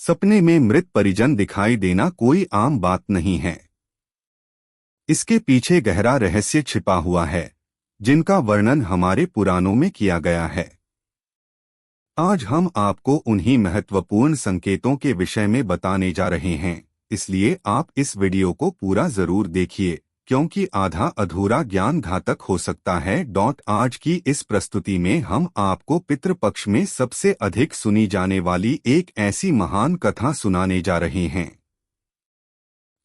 सपने में मृत परिजन दिखाई देना कोई आम बात नहीं है। इसके पीछे गहरा रहस्य छिपा हुआ है, जिनका वर्णन हमारे पुराणों में किया गया है। आज हम आपको उन्हीं महत्वपूर्ण संकेतों के विषय में बताने जा रहे हैं, इसलिए आप इस वीडियो को पूरा जरूर देखिए, क्योंकि आधा अधूरा ज्ञान घातक हो सकता है। आज की इस प्रस्तुति में हम आपको पितृपक्ष में सबसे अधिक सुनी जाने वाली एक ऐसी महान कथा सुनाने जा रहे हैं।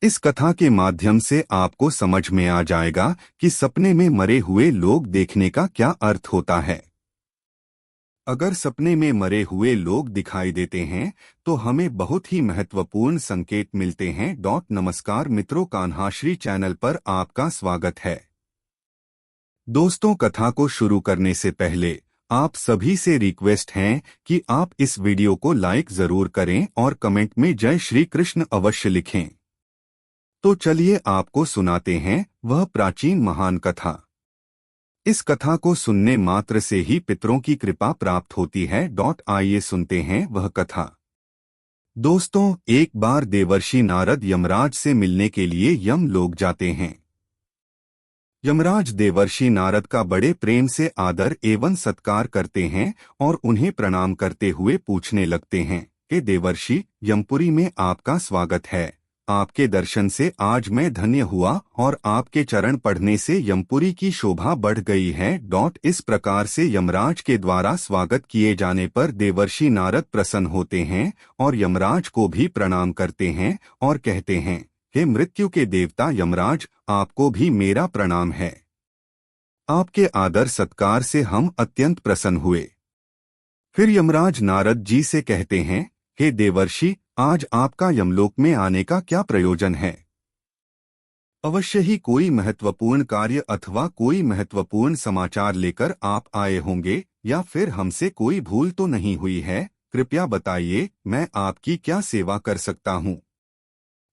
इस कथा के माध्यम से आपको समझ में आ जाएगा कि सपने में मरे हुए लोग देखने का क्या अर्थ होता है। अगर सपने में मरे हुए लोग दिखाई देते हैं तो हमें बहुत ही महत्वपूर्ण संकेत मिलते हैं। नमस्कार मित्रों, कान्हाश्री चैनल पर आपका स्वागत है। दोस्तों, कथा को शुरू करने से पहले आप सभी से रिक्वेस्ट है कि आप इस वीडियो को लाइक जरूर करें और कमेंट में जय श्री कृष्ण अवश्य लिखें। तो चलिए आपको सुनाते हैं वह प्राचीन महान कथा। इस कथा को सुनने मात्र से ही पितरों की कृपा प्राप्त होती है। आइए सुनते हैं वह कथा। दोस्तों, एक बार देवर्षि नारद यमराज से मिलने के लिए यमलोक जाते हैं। यमराज देवर्षि नारद का बड़े प्रेम से आदर एवं सत्कार करते हैं और उन्हें प्रणाम करते हुए पूछने लगते हैं कि देवर्षि, यमपुरी में आपका स्वागत है। आपके दर्शन से आज मैं धन्य हुआ और आपके चरण पढ़ने से यमपुरी की शोभा बढ़ गई है। इस प्रकार से यमराज के द्वारा स्वागत किए जाने पर देवर्षि नारद प्रसन्न होते हैं और यमराज को भी प्रणाम करते हैं और कहते हैं, हे मृत्यु के देवता यमराज, आपको भी मेरा प्रणाम है। आपके आदर सत्कार से हम अत्यंत प्रसन्न हुए। फिर यमराज नारद जी से कहते हैं, हे देवर्षि, आज आपका यमलोक में आने का क्या प्रयोजन है? अवश्य ही कोई महत्वपूर्ण कार्य अथवा कोई महत्वपूर्ण समाचार लेकर आप आए होंगे, या फिर हमसे कोई भूल तो नहीं हुई है? कृपया बताइए, मैं आपकी क्या सेवा कर सकता हूँ?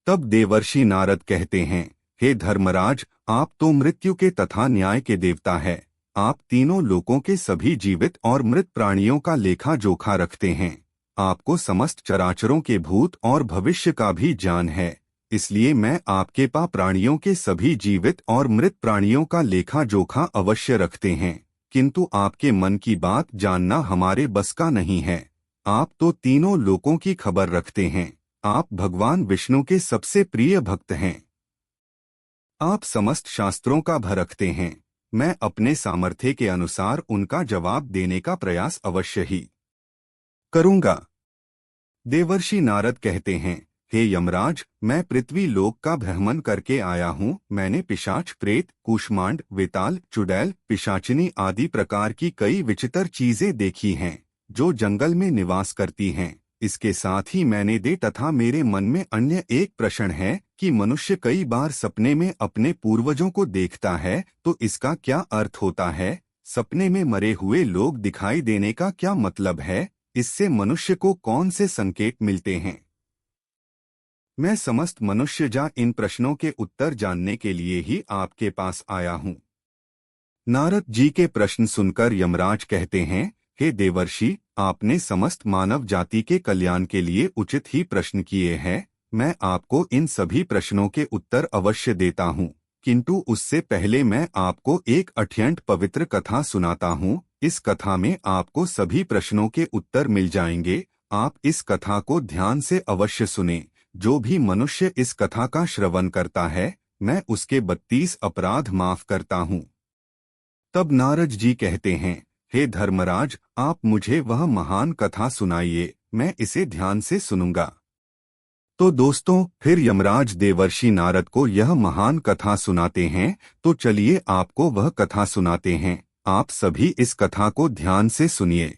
तब देवर्षि नारद कहते हैं, हे धर्मराज, आप तो मृत्यु के तथा न्याय के देवता है। आप तीनों लोकों के सभी जीवित और मृत प्राणियों का लेखा जोखा रखते हैं। आपको समस्त चराचरों के भूत और भविष्य का भी ज्ञान है, इसलिए मैं आपके पास प्राणियों के सभी जीवित और मृत प्राणियों का लेखा जोखा अवश्य रखते हैं, किंतु आपके मन की बात जानना हमारे बस का नहीं है। आप तो तीनों लोकों की खबर रखते हैं। आप भगवान विष्णु के सबसे प्रिय भक्त हैं। आप समस्त शास्त्रों का भय रखते हैं। मैं अपने सामर्थ्य के अनुसार उनका जवाब देने का प्रयास अवश्य ही करूंगा। देवर्षि नारद कहते हैं, हे यमराज, मैं पृथ्वी लोक का भ्रमण करके आया हूँ। मैंने पिशाच, प्रेत, कूष्मांड, वेताल, चुड़ैल, पिशाचिनी आदि प्रकार की कई विचित्र चीजें देखी हैं, जो जंगल में निवास करती हैं। इसके साथ ही मैंने तथा मेरे मन में अन्य एक प्रश्न है कि मनुष्य कई बार सपने में अपने पूर्वजों को देखता है, तो इसका क्या अर्थ होता है? सपने में मरे हुए लोग दिखाई देने का क्या मतलब है? इससे मनुष्य को कौन से संकेत मिलते हैं? मैं समस्त मनुष्य इन प्रश्नों के उत्तर जानने के लिए ही आपके पास आया हूँ। नारद जी के प्रश्न सुनकर यमराज कहते हैं, हे देवर्षि, आपने समस्त मानव जाति के कल्याण के लिए उचित ही प्रश्न किए हैं। मैं आपको इन सभी प्रश्नों के उत्तर अवश्य देता हूँ, किंतु उससे पहले मैं आपको एक अत्यंत पवित्र कथा सुनाता हूँ। इस कथा में आपको सभी प्रश्नों के उत्तर मिल जाएंगे। आप इस कथा को ध्यान से अवश्य सुनें। जो भी मनुष्य इस कथा का श्रवण करता है, मैं उसके 32 अपराध माफ करता हूँ। तब नारद जी कहते हैं, हे धर्मराज, आप मुझे वह महान कथा सुनाइए, मैं इसे ध्यान से सुनूंगा। तो दोस्तों, फिर यमराज देवर्षि नारद को यह महान कथा सुनाते हैं। तो चलिए आपको वह कथा सुनाते हैं। आप सभी इस कथा को ध्यान से सुनिए।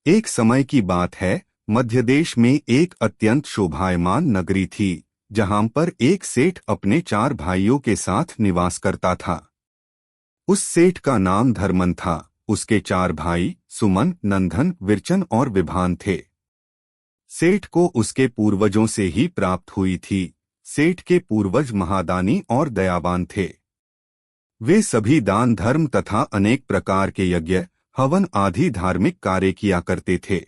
एक समय की बात है, मध्य देश में एक अत्यंत शोभायमान नगरी थी, जहां पर एक सेठ अपने 4 भाइयों के साथ निवास करता था। उस सेठ का नाम धर्मन था। उसके 4 भाई सुमन, नंदन, विरचन और विभान थे। सेठ को उसके पूर्वजों से ही प्राप्त हुई थी। सेठ के पूर्वज महादानी और दयावान थे। वे सभी दान धर्म तथा अनेक प्रकार के यज्ञ, हवन आदि धार्मिक कार्य किया करते थे।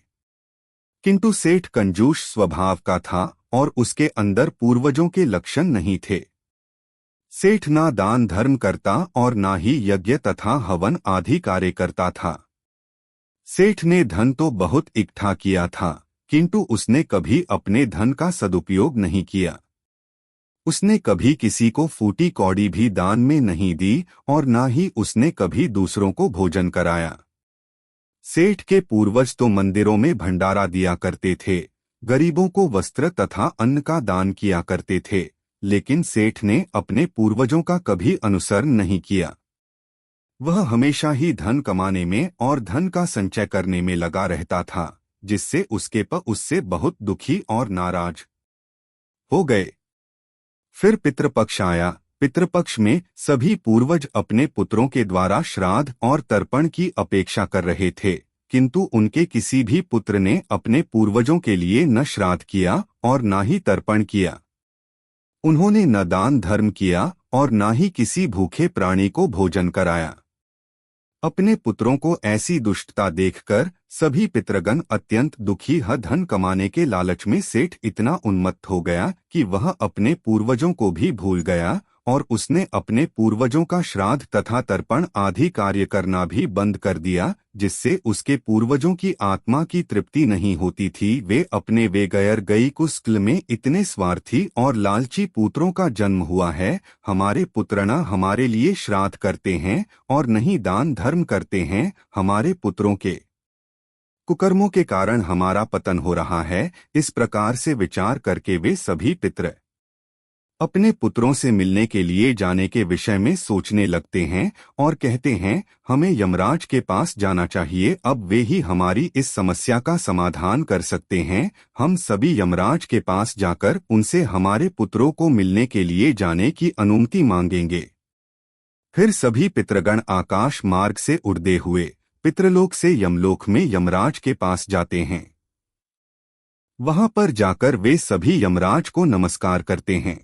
किंतु सेठ कंजूस स्वभाव का था और उसके अंदर पूर्वजों के लक्षण नहीं थे। सेठ ना दान धर्म करता और ना ही यज्ञ तथा हवन आदि कार्य करता था। सेठ ने धन तो बहुत इकट्ठा किया था, किंतु उसने कभी अपने धन का सदुपयोग नहीं किया। उसने कभी किसी को फूटी कौड़ी भी दान में नहीं दी और ना ही उसने कभी दूसरों को भोजन कराया। सेठ के पूर्वज तो मंदिरों में भंडारा दिया करते थे, गरीबों को वस्त्र तथा अन्न का दान किया करते थे, लेकिन सेठ ने अपने पूर्वजों का कभी अनुसरण नहीं किया। वह हमेशा ही धन कमाने में और धन का संचय करने में लगा रहता था, जिससे उसके उससे बहुत दुखी और नाराज हो गए। फिर पितृपक्ष आया। पितृपक्ष में सभी पूर्वज अपने पुत्रों के द्वारा श्राद्ध और तर्पण की अपेक्षा कर रहे थे, किंतु उनके किसी भी पुत्र ने अपने पूर्वजों के लिए न श्राद्ध किया और न ही तर्पण किया। उन्होंने न दान धर्म किया और न ही किसी भूखे प्राणी को भोजन कराया। अपने पुत्रों को ऐसी दुष्टता देखकर सभी पितृगण अत्यंत दुखी ह धन कमाने के लालच में सेठ इतना उन्मत्त हो गया कि वह अपने पूर्वजों को भी भूल गया और उसने अपने पूर्वजों का श्राद्ध तथा तर्पण आदि कार्य करना भी बंद कर दिया, जिससे उसके पूर्वजों की आत्मा की तृप्ति नहीं होती थी। वे अपने वे गयर गई कुस्कल में इतने स्वार्थी और लालची पुत्रों का जन्म हुआ है। हमारे पुत्र न हमारे लिए श्राद्ध करते हैं और नहीं दान धर्म करते हैं। हमारे पुत्रों के कुकर्मों के कारण हमारा पतन हो रहा है। इस प्रकार से विचार करके वे सभी पितर अपने पुत्रों से मिलने के लिए जाने के विषय में सोचने लगते हैं और कहते हैं, हमें यमराज के पास जाना चाहिए, अब वे ही हमारी इस समस्या का समाधान कर सकते हैं। हम सभी यमराज के पास जाकर उनसे हमारे पुत्रों को मिलने के लिए जाने की अनुमति मांगेंगे। फिर सभी पितृगण आकाश मार्ग से उड़ते हुए पितृलोक से यमलोक में यमराज के पास जाते हैं। वहां पर जाकर वे सभी यमराज को नमस्कार करते हैं।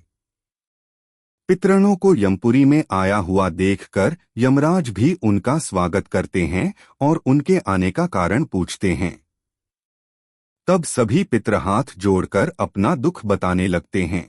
पितृगणों को यमपुरी में आया हुआ देखकर यमराज भी उनका स्वागत करते हैं और उनके आने का कारण पूछते हैं। तब सभी पितृ हाथ जोड़कर अपना दुख बताने लगते हैं।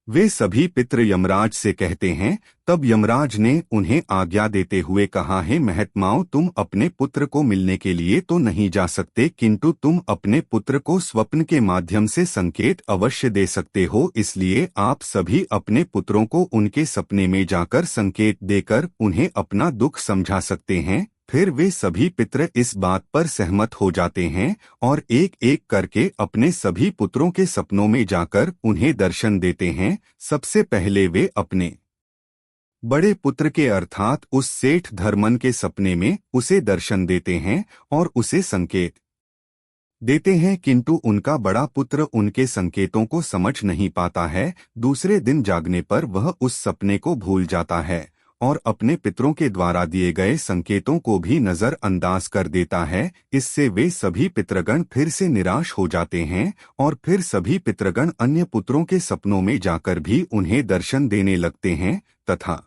वे सभी पितृ यमराज से कहते हैं। तब यमराज ने उन्हें आज्ञा देते हुए कहा, है महात्माओं, तुम अपने पुत्र को मिलने के लिए तो नहीं जा सकते, किंतु तुम अपने पुत्र को स्वप्न के माध्यम से संकेत अवश्य दे सकते हो। इसलिए आप सभी अपने पुत्रों को उनके सपने में जाकर संकेत देकर उन्हें अपना दुख समझा सकते हैं। फिर वे सभी पितृ इस बात पर सहमत हो जाते हैं और एक एक करके अपने सभी पुत्रों के सपनों में जाकर उन्हें दर्शन देते हैं। सबसे पहले वे अपने बड़े पुत्र के अर्थात उस सेठ धर्मन के सपने में उसे दर्शन देते हैं और उसे संकेत देते हैं, किंतु उनका बड़ा पुत्र उनके संकेतों को समझ नहीं पाता है। दूसरे दिन जागने पर वह उस सपने को भूल जाता है और अपने पितरों के द्वारा दिए गए संकेतों को भी नजरअंदाज कर देता है। इससे वे सभी पितृगण फिर से निराश हो जाते हैं और फिर सभी पितृगण अन्य पुत्रों के सपनों में जाकर भी उन्हें दर्शन देने लगते हैं तथा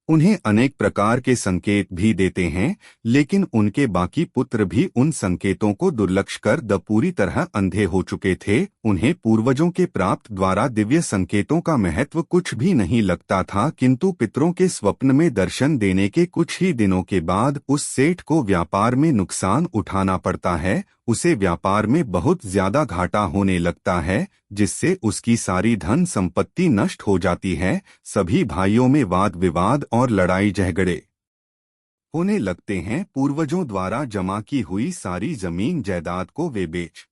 उन्हें अनेक प्रकार के संकेत भी देते हैं, लेकिन उनके बाकी पुत्र भी उन संकेतों को दुर्लक्ष्य कर पूरी तरह अंधे हो चुके थे। उन्हें पूर्वजों के प्राप्त द्वारा दिव्य संकेतों का महत्व कुछ भी नहीं लगता था, किंतु पितरों के स्वप्न में दर्शन देने के कुछ ही दिनों के बाद उस सेठ को व्यापार में नुकसान उठाना पड़ता है। उसे व्यापार में बहुत ज्यादा घाटा होने लगता है, जिससे उसकी सारी धन संपत्ति नष्ट हो जाती है। सभी भाइयों में वाद विवाद और लड़ाई झगड़े होने लगते हैं। पूर्वजों द्वारा जमा की हुई सारी जमीन जायदाद को वे बेच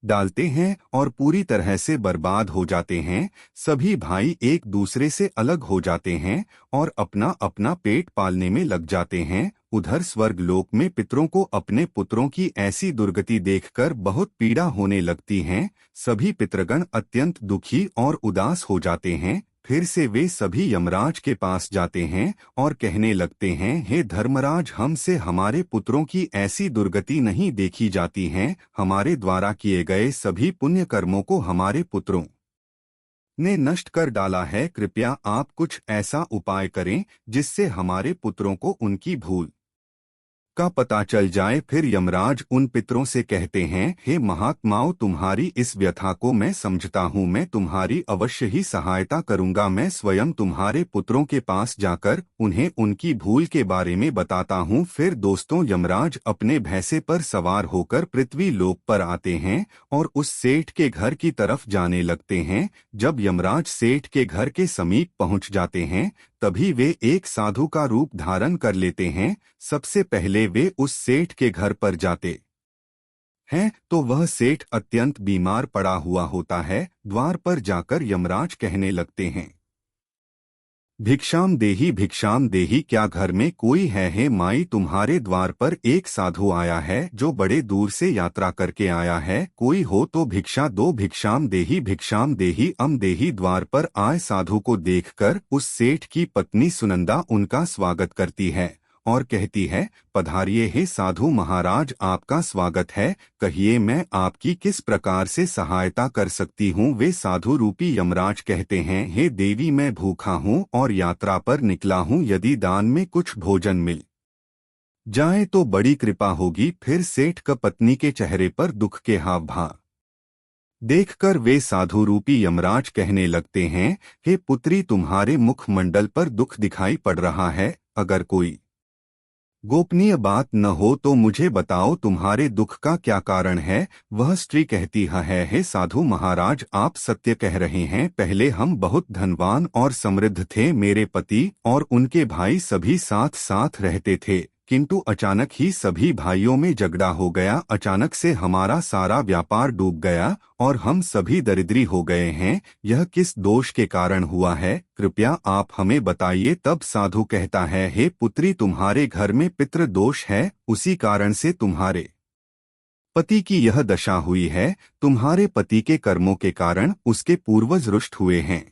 डालते हैं और पूरी तरह से बर्बाद हो जाते हैं। सभी भाई एक दूसरे से अलग हो जाते हैं और अपना अपना पेट पालने में लग जाते हैं। उधर स्वर्ग लोक में पितरों को अपने पुत्रों की ऐसी दुर्गति देखकर बहुत पीड़ा होने लगती है। सभी पितृगण अत्यंत दुखी और उदास हो जाते हैं। फिर से वे सभी यमराज के पास जाते हैं और कहने लगते हैं, हे धर्मराज, हमसे हमारे पुत्रों की ऐसी दुर्गति नहीं देखी जाती है। हमारे द्वारा किए गए सभी पुण्य कर्मों को हमारे पुत्रों ने नष्ट कर डाला है। कृपया आप कुछ ऐसा उपाय करें जिससे हमारे पुत्रों को उनकी भूल का पता चल जाए। फिर यमराज उन पितरों से कहते हैं, हे महात्माओं, तुम्हारी इस व्यथा को मैं समझता हूँ, मैं तुम्हारी अवश्य ही सहायता करूँगा। मैं स्वयं तुम्हारे पुत्रों के पास जाकर उन्हें उनकी भूल के बारे में बताता हूँ। फिर दोस्तों, यमराज अपने भैंसे पर सवार होकर पृथ्वी लोक पर आते हैं और उस सेठ के घर की तरफ जाने लगते हैं। जब यमराज सेठ के घर के समीप पहुँच जाते हैं, तभी वे एक साधु का रूप धारण कर लेते हैं। सबसे पहले वे उस सेठ के घर पर जाते हैं तो वह सेठ अत्यंत बीमार पड़ा हुआ होता है। द्वार पर जाकर यमराज कहने लगते हैं, भिक्षाम देही, क्या घर में कोई है? हे माई, तुम्हारे द्वार पर एक साधु आया है जो बड़े दूर से यात्रा करके आया है, कोई हो तो भिक्षा दो। भिक्षाम देही अम देही। द्वार पर आए साधु को देखकर उस सेठ की पत्नी सुनंदा उनका स्वागत करती है और कहती है, पधारिए हे साधु महाराज, आपका स्वागत है, कहिए मैं आपकी किस प्रकार से सहायता कर सकती हूँ? वे साधु रूपी यमराज कहते हैं, हे देवी, मैं भूखा हूँ और यात्रा पर निकला हूँ, यदि दान में कुछ भोजन मिल जाए तो बड़ी कृपा होगी। फिर सेठ की पत्नी के चेहरे पर दुख के हाव भाव देखकर वे साधु रूपी यमराज कहने लगते हैं, हे पुत्री, तुम्हारे मुखमंडल पर दुख दिखाई पड़ रहा है, अगर कोई गोपनीय बात न हो तो मुझे बताओ, तुम्हारे दुख का क्या कारण है? वह स्त्री कहती है, हे साधु महाराज, आप सत्य कह रहे हैं, पहले हम बहुत धनवान और समृद्ध थे, मेरे पति और उनके भाई सभी साथ साथ रहते थे, किंतु अचानक ही सभी भाइयों में झगड़ा हो गया, अचानक से हमारा सारा व्यापार डूब गया और हम सभी दरिद्री हो गए हैं। यह किस दोष के कारण हुआ है? कृपया आप हमें बताइए। तब साधु कहता है, हे पुत्री, तुम्हारे घर में पितृ दोष है, उसी कारण से तुम्हारे पति की यह दशा हुई है। तुम्हारे पति के कर्मों के कारण उसके पूर्वज रुष्ट हुए हैं।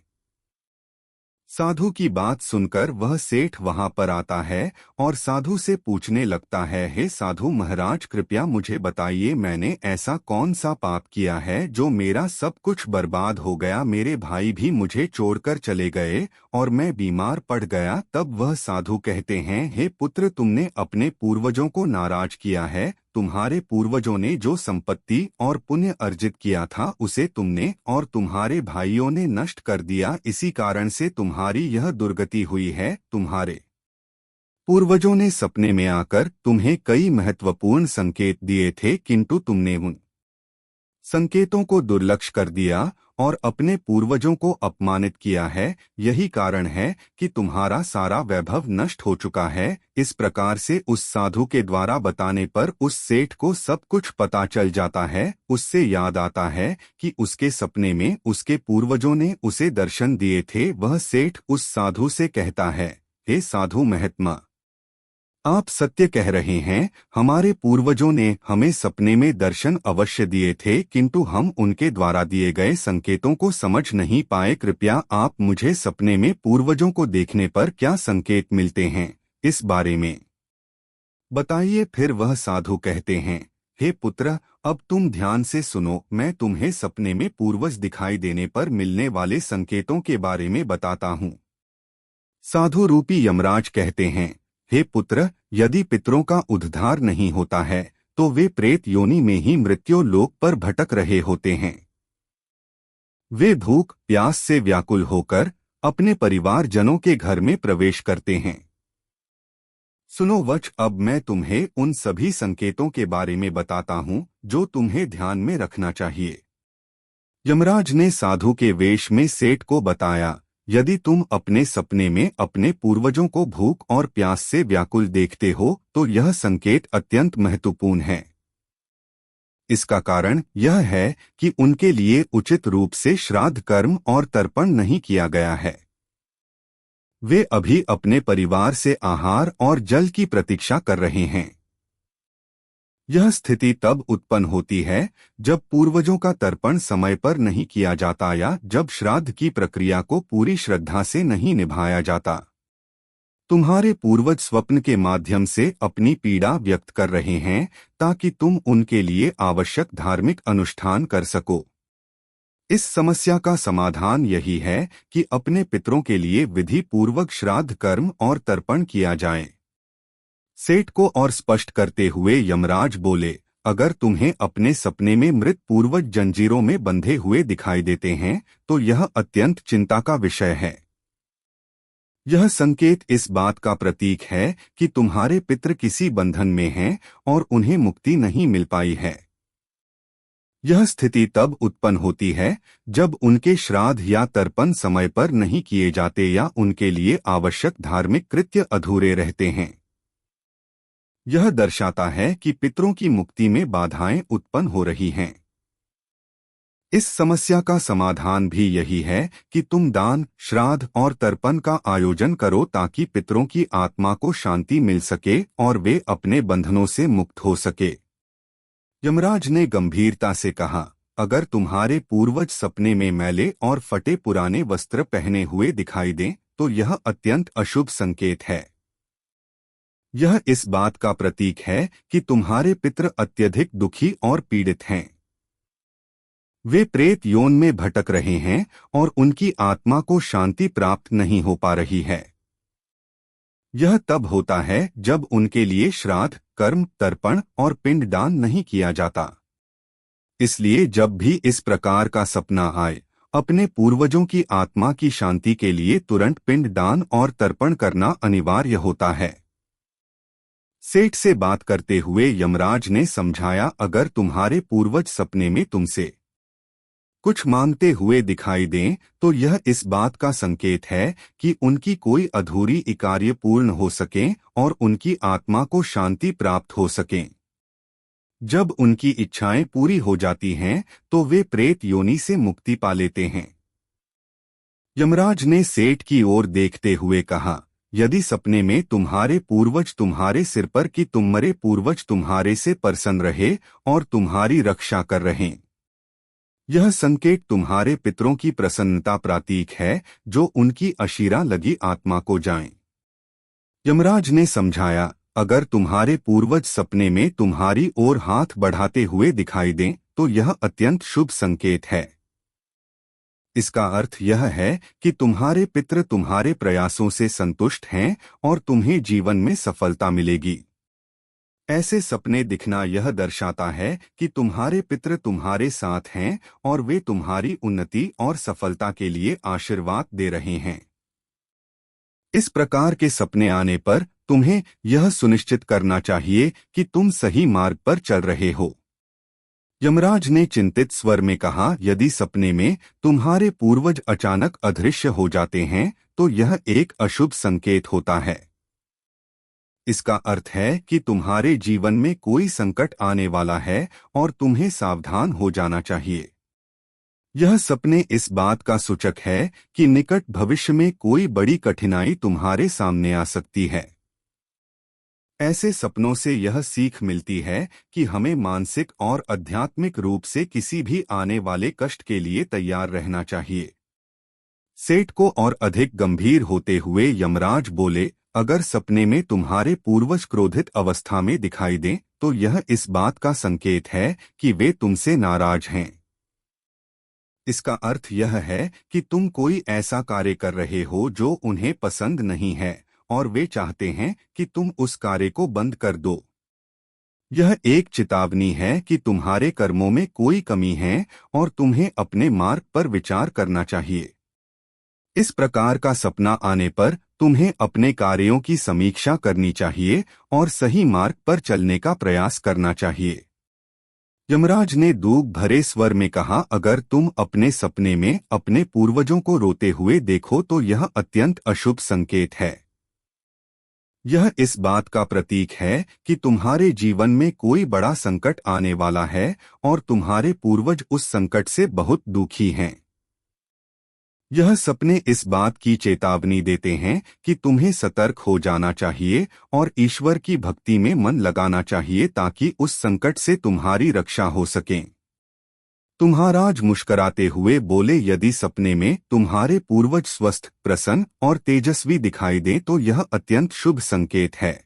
साधु की बात सुनकर वह सेठ वहां पर आता है और साधु से पूछने लगता है, हे साधु महाराज, कृपया मुझे बताइए, मैंने ऐसा कौन सा पाप किया है जो मेरा सब कुछ बर्बाद हो गया? मेरे भाई भी मुझे छोड़कर चले गए और मैं बीमार पड़ गया। तब वह साधु कहते हैं, हे पुत्र, तुमने अपने पूर्वजों को नाराज किया है। तुम्हारे पूर्वजों ने जो संपत्ति और पुण्य अर्जित किया था उसे तुमने और तुम्हारे भाइयों ने नष्ट कर दिया, इसी कारण से तुम्हारी यह दुर्गति हुई है। तुम्हारे पूर्वजों ने सपने में आकर तुम्हें कई महत्वपूर्ण संकेत दिए थे, किंतु तुमने उन संकेतों को दुर्लक्ष्य कर दिया और अपने पूर्वजों को अपमानित किया है। यही कारण है कि तुम्हारा सारा वैभव नष्ट हो चुका है। इस प्रकार से उस साधु के द्वारा बताने पर उस सेठ को सब कुछ पता चल जाता है। उससे याद आता है कि उसके सपने में उसके पूर्वजों ने उसे दर्शन दिए थे। वह सेठ उस साधु से कहता है, हे साधु महात्मा, आप सत्य कह रहे हैं, हमारे पूर्वजों ने हमें सपने में दर्शन अवश्य दिए थे, किंतु हम उनके द्वारा दिए गए संकेतों को समझ नहीं पाए। कृपया आप मुझे सपने में पूर्वजों को देखने पर क्या संकेत मिलते हैं, इस बारे में बताइए। फिर वह साधु कहते हैं, हे पुत्र, अब तुम ध्यान से सुनो, मैं तुम्हें सपने में पूर्वज दिखाई देने पर मिलने वाले संकेतों के बारे में बताता हूँ। साधु रूपी यमराज कहते हैं, हे पुत्र, यदि पितरों का उद्धार नहीं होता है तो वे प्रेत योनि में ही मृत्यु लोक पर भटक रहे होते हैं। वे भूख प्यास से व्याकुल होकर अपने परिवार जनों के घर में प्रवेश करते हैं। सुनो वच, अब मैं तुम्हें उन सभी संकेतों के बारे में बताता हूँ जो तुम्हें ध्यान में रखना चाहिए। यमराज ने साधु के वेश में सेठ को बताया, यदि तुम अपने सपने में अपने पूर्वजों को भूख और प्यास से व्याकुल देखते हो तो यह संकेत अत्यंत महत्वपूर्ण है। इसका कारण यह है कि उनके लिए उचित रूप से श्राद्ध कर्म और तर्पण नहीं किया गया है। वे अभी अपने परिवार से आहार और जल की प्रतीक्षा कर रहे हैं। यह स्थिति तब उत्पन्न होती है जब पूर्वजों का तर्पण समय पर नहीं किया जाता या जब श्राद्ध की प्रक्रिया को पूरी श्रद्धा से नहीं निभाया जाता। तुम्हारे पूर्वज स्वप्न के माध्यम से अपनी पीड़ा व्यक्त कर रहे हैं ताकि तुम उनके लिए आवश्यक धार्मिक अनुष्ठान कर सको। इस समस्या का समाधान यही है कि अपने पितरों के लिए विधि पूर्वक श्राद्ध कर्म और तर्पण किया जाए। सेठ को और स्पष्ट करते हुए यमराज बोले, अगर तुम्हें अपने सपने में मृत पूर्वज जंजीरों में बंधे हुए दिखाई देते हैं तो यह अत्यंत चिंता का विषय है। यह संकेत इस बात का प्रतीक है कि तुम्हारे पितृ किसी बंधन में हैं और उन्हें मुक्ति नहीं मिल पाई है। यह स्थिति तब उत्पन्न होती है जब उनके श्राद्ध या तर्पण समय पर नहीं किए जाते या उनके लिए आवश्यक धार्मिक कृत्य अधूरे रहते हैं। यह दर्शाता है कि पितरों की मुक्ति में बाधाएं उत्पन्न हो रही हैं। इस समस्या का समाधान भी यही है कि तुम दान, श्राद्ध और तर्पण का आयोजन करो ताकि पितरों की आत्मा को शांति मिल सके और वे अपने बंधनों से मुक्त हो सके। यमराज ने गंभीरता से कहा, अगर तुम्हारे पूर्वज सपने में मैले और फटे पुराने वस्त्र पहने हुए दिखाई दें तो यह अत्यंत अशुभ संकेत है। यह इस बात का प्रतीक है कि तुम्हारे पितृ अत्यधिक दुखी और पीड़ित हैं। वे प्रेत योन में भटक रहे हैं और उनकी आत्मा को शांति प्राप्त नहीं हो पा रही है। यह तब होता है जब उनके लिए श्राद्ध, कर्म, तर्पण और पिंडदान नहीं किया जाता। इसलिए जब भी इस प्रकार का सपना आए, अपने पूर्वजों की आत्मा की शांति के लिए तुरंत पिंडदान और तर्पण करना अनिवार्य होता है। सेठ से बात करते हुए यमराज ने समझाया, अगर तुम्हारे पूर्वज सपने में तुमसे कुछ मांगते हुए दिखाई दें तो यह इस बात का संकेत है कि उनकी कोई अधूरी कार्य पूर्ण हो सके और उनकी आत्मा को शांति प्राप्त हो सके। जब उनकी इच्छाएं पूरी हो जाती हैं तो वे प्रेत योनि से मुक्ति पा लेते हैं। यमराज ने सेठ की ओर देखते हुए कहा, यदि सपने में तुम्हारे पूर्वज तुम्हारे सिर पर कि तुम्हारे पूर्वज तुम्हारे से प्रसन्न रहे और तुम्हारी रक्षा कर रहें, यह संकेत तुम्हारे पितरों की प्रसन्नता प्रतीक है जो उनकी अशीरा लगी आत्मा को जाएं। यमराज ने समझाया, अगर तुम्हारे पूर्वज सपने में तुम्हारी ओर हाथ बढ़ाते हुए दिखाई दें तो यह अत्यंत शुभ संकेत है। इसका अर्थ यह है कि तुम्हारे पितृ तुम्हारे प्रयासों से संतुष्ट हैं और तुम्हें जीवन में सफलता मिलेगी। ऐसे सपने दिखना यह दर्शाता है कि तुम्हारे पितृ तुम्हारे साथ हैं और वे तुम्हारी उन्नति और सफलता के लिए आशीर्वाद दे रहे हैं। इस प्रकार के सपने आने पर तुम्हें यह सुनिश्चित करना चाहिए कि तुम सही मार्ग पर चल रहे हो। यमराज ने चिंतित स्वर में कहा, यदि सपने में तुम्हारे पूर्वज अचानक अदृश्य हो जाते हैं तो यह एक अशुभ संकेत होता है। इसका अर्थ है कि तुम्हारे जीवन में कोई संकट आने वाला है और तुम्हें सावधान हो जाना चाहिए। यह सपने इस बात का सूचक है कि निकट भविष्य में कोई बड़ी कठिनाई तुम्हारे सामने आ सकती है। ऐसे सपनों से यह सीख मिलती है कि हमें मानसिक और आध्यात्मिक रूप से किसी भी आने वाले कष्ट के लिए तैयार रहना चाहिए। सेठ को और अधिक गंभीर होते हुए यमराज बोले, अगर सपने में तुम्हारे पूर्वज क्रोधित अवस्था में दिखाई दें तो यह इस बात का संकेत है कि वे तुमसे नाराज हैं। इसका अर्थ यह है कि तुम कोई ऐसा कार्य कर रहे हो जो उन्हें पसंद नहीं है और वे चाहते हैं कि तुम उस कार्य को बंद कर दो। यह एक चेतावनी है कि तुम्हारे कर्मों में कोई कमी है और तुम्हें अपने मार्ग पर विचार करना चाहिए। इस प्रकार का सपना आने पर तुम्हें अपने कार्यों की समीक्षा करनी चाहिए और सही मार्ग पर चलने का प्रयास करना चाहिए। यमराज ने दुख भरे स्वर में कहा, अगर तुम अपने सपने में अपने पूर्वजों को रोते हुए देखो तो यह अत्यंत अशुभ संकेत है। यह इस बात का प्रतीक है कि तुम्हारे जीवन में कोई बड़ा संकट आने वाला है और तुम्हारे पूर्वज उस संकट से बहुत दुखी हैं। यह सपने इस बात की चेतावनी देते हैं कि तुम्हें सतर्क हो जाना चाहिए और ईश्वर की भक्ति में मन लगाना चाहिए ताकि उस संकट से तुम्हारी रक्षा हो सके। तुम्हाराज मुस्कुराते हुए बोले, यदि सपने में तुम्हारे पूर्वज स्वस्थ, प्रसन्न और तेजस्वी दिखाई दें तो यह अत्यंत शुभ संकेत है।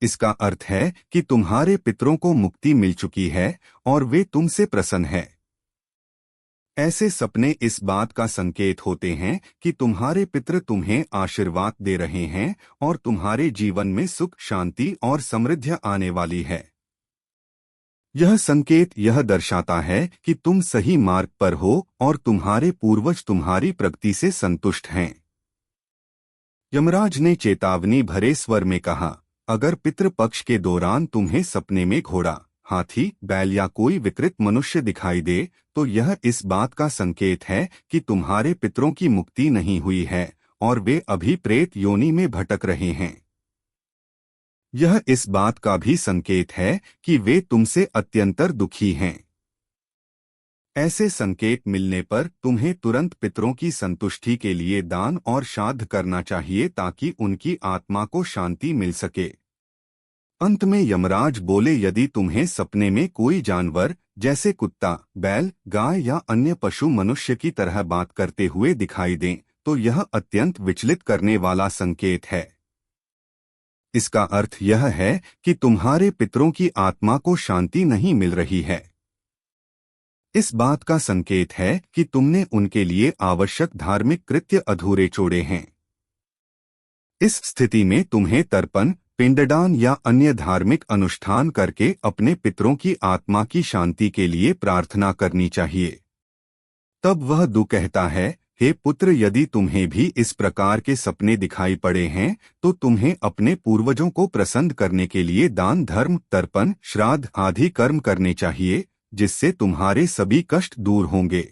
इसका अर्थ है कि तुम्हारे पितरों को मुक्ति मिल चुकी है और वे तुमसे प्रसन्न हैं। ऐसे सपने इस बात का संकेत होते हैं कि तुम्हारे पितृ तुम्हें आशीर्वाद दे रहे हैं और तुम्हारे जीवन में सुख, शांति और समृद्धि आने वाली है। यह संकेत यह दर्शाता है कि तुम सही मार्ग पर हो और तुम्हारे पूर्वज तुम्हारी प्रगति से संतुष्ट हैं। यमराज ने चेतावनी भरे स्वर में कहा, अगर पितृपक्ष के दौरान तुम्हें सपने में घोड़ा, हाथी, बैल या कोई विकृत मनुष्य दिखाई दे, तो यह इस बात का संकेत है कि तुम्हारे पितरों की मुक्ति नहीं हुई है और वे अभी प्रेत योनि में भटक रहे हैं। यह इस बात का भी संकेत है कि वे तुमसे अत्यंतर दुखी हैं। ऐसे संकेत मिलने पर तुम्हें तुरंत पितरों की संतुष्टि के लिए दान और श्राद्ध करना चाहिए ताकि उनकी आत्मा को शांति मिल सके। अंत में यमराज बोले, यदि तुम्हें सपने में कोई जानवर जैसे कुत्ता, बैल, गाय या अन्य पशु मनुष्य की तरह बात करते हुए दिखाई दें, तो यह अत्यंत विचलित करने वाला संकेत है। इसका अर्थ यह है कि तुम्हारे पितरों की आत्मा को शांति नहीं मिल रही है। इस बात का संकेत है कि तुमने उनके लिए आवश्यक धार्मिक कृत्य अधूरे छोड़े हैं। इस स्थिति में तुम्हें तर्पण, पिंडदान या अन्य धार्मिक अनुष्ठान करके अपने पितरों की आत्मा की शांति के लिए प्रार्थना करनी चाहिए। तब वह दू कहता है, हे पुत्र, यदि तुम्हें भी इस प्रकार के सपने दिखाई पड़े हैं तो तुम्हें अपने पूर्वजों को प्रसन्न करने के लिए दान, धर्म, तर्पण, श्राद्ध आदि कर्म करने चाहिए, जिससे तुम्हारे सभी कष्ट दूर होंगे।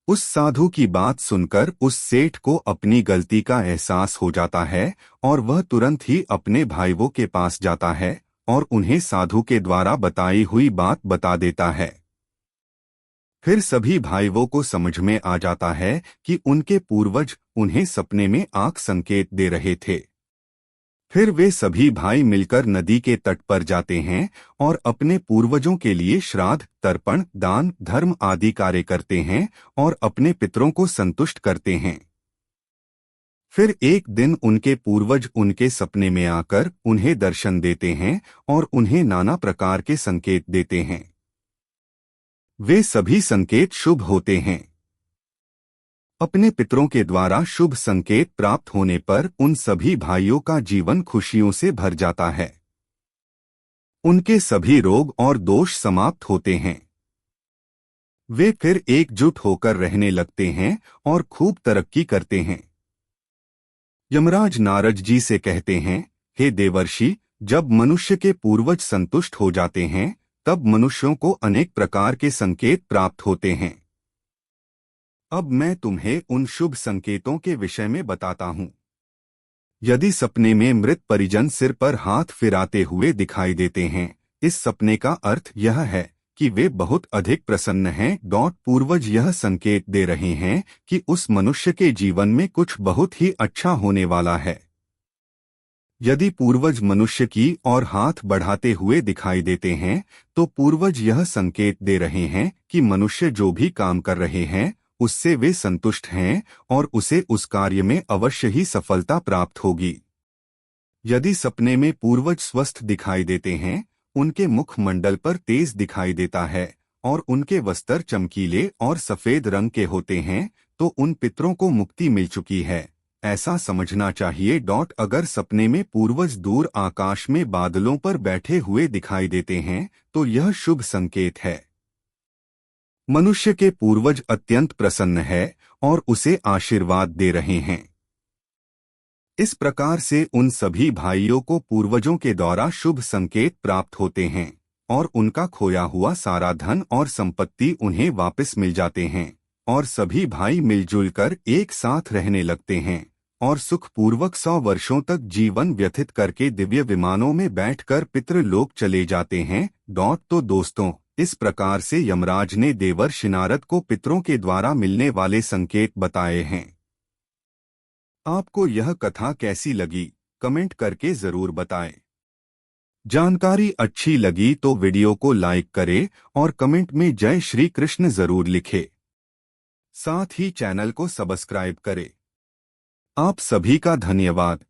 उस साधु की बात सुनकर उस सेठ को अपनी गलती का एहसास हो जाता है और वह तुरंत ही अपने भाइयों के पास जाता है और उन्हें साधु के द्वारा बताई हुई बात बता देता है। फिर सभी भाइयों को समझ में आ जाता है कि उनके पूर्वज उन्हें सपने में आंख संकेत दे रहे थे। फिर वे सभी भाई मिलकर नदी के तट पर जाते हैं और अपने पूर्वजों के लिए श्राद्ध, तर्पण, दान, धर्म आदि कार्य करते हैं और अपने पितरों को संतुष्ट करते हैं। फिर एक दिन उनके पूर्वज उनके सपने में आकर उन्हें दर्शन देते हैं और उन्हें नाना प्रकार के संकेत देते हैं। वे सभी संकेत शुभ होते हैं। अपने पितरों के द्वारा शुभ संकेत प्राप्त होने पर उन सभी भाइयों का जीवन खुशियों से भर जाता है। उनके सभी रोग और दोष समाप्त होते हैं। वे फिर एकजुट होकर रहने लगते हैं और खूब तरक्की करते हैं। यमराज नारद जी से कहते हैं, हे देवर्षि, जब मनुष्य के पूर्वज संतुष्ट हो जाते हैं तब मनुष्यों को अनेक प्रकार के संकेत प्राप्त होते हैं। अब मैं तुम्हें उन शुभ संकेतों के विषय में बताता हूँ। यदि सपने में मृत परिजन सिर पर हाथ फिराते हुए दिखाई देते हैं, इस सपने का अर्थ यह है कि वे बहुत अधिक प्रसन्न हैं। पूर्वज यह संकेत दे रहे हैं कि उस मनुष्य के जीवन में कुछ बहुत ही अच्छा होने वाला है। यदि पूर्वज मनुष्य की और हाथ बढ़ाते हुए दिखाई देते हैं, तो पूर्वज यह संकेत दे रहे हैं कि मनुष्य जो भी काम कर रहे हैं उससे वे संतुष्ट हैं और उसे उस कार्य में अवश्य ही सफलता प्राप्त होगी। यदि सपने में पूर्वज स्वस्थ दिखाई देते हैं, उनके मुखमंडल पर तेज दिखाई देता है और उनके वस्त्र चमकीले और सफेद रंग के होते हैं, तो उन पितरों को मुक्ति मिल चुकी है, ऐसा समझना चाहिए। अगर सपने में पूर्वज दूर आकाश में बादलों पर बैठे हुए दिखाई देते हैं, तो यह शुभ संकेत है। मनुष्य के पूर्वज अत्यंत प्रसन्न है और उसे आशीर्वाद दे रहे हैं। इस प्रकार से उन सभी भाइयों को पूर्वजों के द्वारा शुभ संकेत प्राप्त होते हैं और उनका खोया हुआ सारा धन और संपत्ति उन्हें वापस मिल जाते हैं और सभी भाई मिलजुल कर एक साथ रहने लगते हैं और सुखपूर्वक 100 वर्षों तक जीवन व्यतीत करके दिव्य विमानों में बैठकर पितृलोक चले जाते हैं। तो दोस्तों, इस प्रकार से यमराज ने देवर्षि नारद को पितरों के द्वारा मिलने वाले संकेत बताए हैं। आपको यह कथा कैसी लगी, कमेंट करके जरूर बताएं। जानकारी अच्छी लगी तो वीडियो को लाइक करें और कमेंट में जय श्री कृष्ण जरूर लिखें। साथ ही चैनल को सब्सक्राइब करें। आप सभी का धन्यवाद।